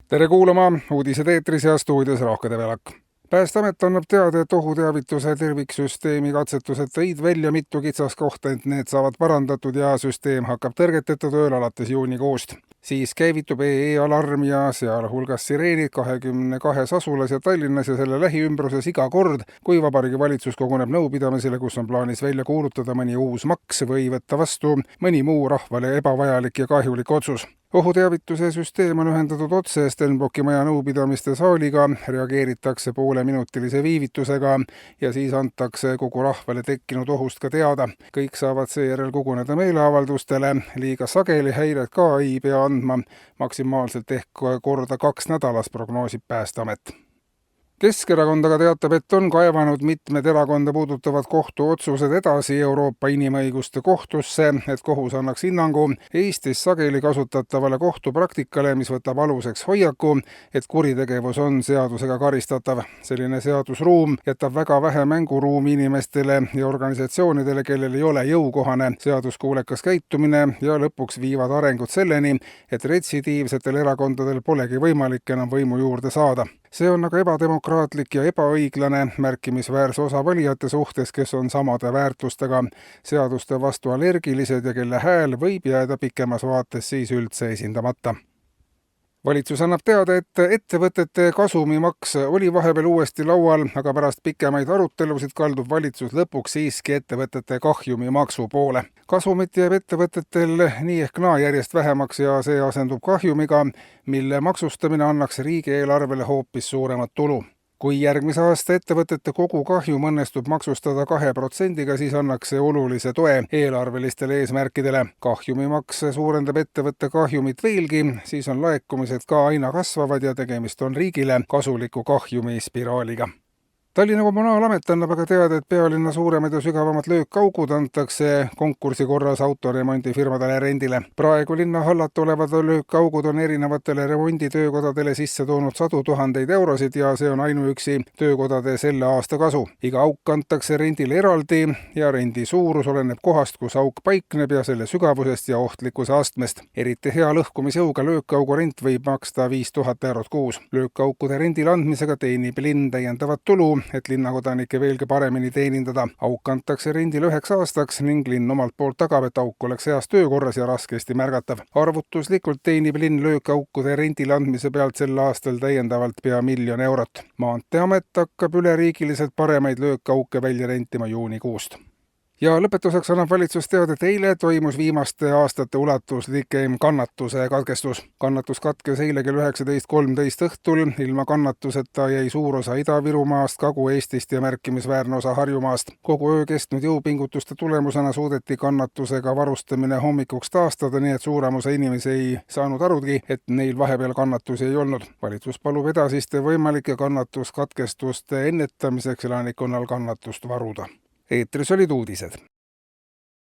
Tere kuulama, uudised eetris ja stuudios Rohke Develak. Päästeamet annab teada, et ohuteavituse terviksüsteemi katsetused tõid välja mitu kitsaskohta, et need saavad parandatud ja süsteem hakkab tõrgeteta tööl alates juunikuust. Siis käivitub EE-alarm ja sealhulgas sireenid 22 asulas ja Tallinnas ja selle lähiümbruses iga kord, kui Vabariigi Valitsus koguneb nõupidamisele, kus on plaanis välja kuulutada mõni uus maks või võtta vastu mõni muu rahvale ebavajalik ja kahjulik otsus. Ohuteavituse süsteem on ühendatud otse Stenbocki maja nõupidamiste saaliga, reageeritakse pooleminutilise viivitusega ja siis antakse kogu rahvale tekkinud ohust ka teada. Kõik saavad seejärel koguneda meeleavaldustele, liiga sageli häired ka ei pea andma, maksimaalselt ehk korda 2 nädalas, prognoosib Päästeamet. Keskerakond aga teatab, et on kaevanud mitmed erakonda puudutavad kohtuotsused edasi Euroopa Inimõiguste Kohtusse, et kohus annaks hinnangu Eestis sageli kasutatavale kohtupraktikale, mis võtab aluseks hoiaku, et kuritegevus on seadusega karistatav. Selline seadusruum jätab väga vähe mänguruumi inimestele ja organisatsioonidele, kellel ei ole jõukohane seaduskuulekas käitumine ja lõpuks viivad arengud selleni, et retsidiivsetel erakondadel polegi võimalik enam võimu juurde saada. See on aga ebademokraatlik ja ebaõiglane märkimisväärse osa valijate suhtes, kes on samade väärtustega, seaduste vastu allergilised ja kelle hääl võib jääda pikemas vaates siis üldse esindamata. Valitsus annab teada, et ettevõtete kasumimaks oli vahepeal uuesti laual, aga pärast pikemaid arutelusid kaldub valitsus lõpuks siiski ettevõtete kahjumimaksu poole. Kasumit jääb ettevõtetel nii ehk naa järjest vähemaks ja see asendub kahjumiga, mille maksustamine annaks riigieelarvele hoopis suuremat tulu. Kui järgmise aasta ettevõtete kogu kahjum õnnestub maksustada 2%, siis annaks see olulise toe eelarvelistele eesmärkidele. Kahjumimaks suurendab ettevõtte kahjumit veelgi, siis on laekumised ka aina kasvavad ja tegemist on riigile kasuliku kahjumispiraaliga. Tallinna Kommunaalamet annab aga teada, et pealinna suuremad ja sügavamad löökaugud antakse konkursi korras autoremondifirmadele rendile. Praegu linna hallata olevad löökaugud on erinevatele remonditöökodadele sisse toonud sadu tuhandeid eurosid ja see on ainuüksi töökodade selle aasta kasu. Iga auk antakse rendile eraldi ja rendi suurus oleneb kohast, kus auk paikneb ja selle sügavusest ja ohtlikkuse astmest. Eriti hea lõhkumisjõuga löökaugu rent võib maksta 5000 eurot kuus. Löökaukude rendile andmisega teenib linn täiendavat tulu, et linnakodanikke veelgi paremini teenindada. Auk antakse rendile 9 aastaks ning linn omalt poolt tagab, et auk oleks heas töökorras ja raskesti märgatav. Arvutuslikult teenib linn löökaukude rendile andmise pealt sel aastal täiendavalt pea 1 000 000 eurot. Maanteeamet hakkab üleriigiliselt paremaid löökauke välja rentima juunikuust. Ja lõpetuseks annab valitsus teada, et eile toimus viimaste aastate ulatuslikem kannatuse katkestus. Kannatus katkes eile kell 19.13 õhtul. Ilma kannatuseta jäi suur osa Ida-Virumaast, Kagu-Eestist ja märkimisväärne osa Harjumaast. Kogu öö kestnud jõupingutuste tulemusena suudeti kannatusega varustamine hommikuks taastada, nii et suurem osa inimesi ei saanud arugi, et neil vahepeal kannatusi ei olnud. Valitsus palub edasiste võimalike kannatuskatkestuste ennetamiseks elanikkonnal kannatust varuda. Eetris olid uudised.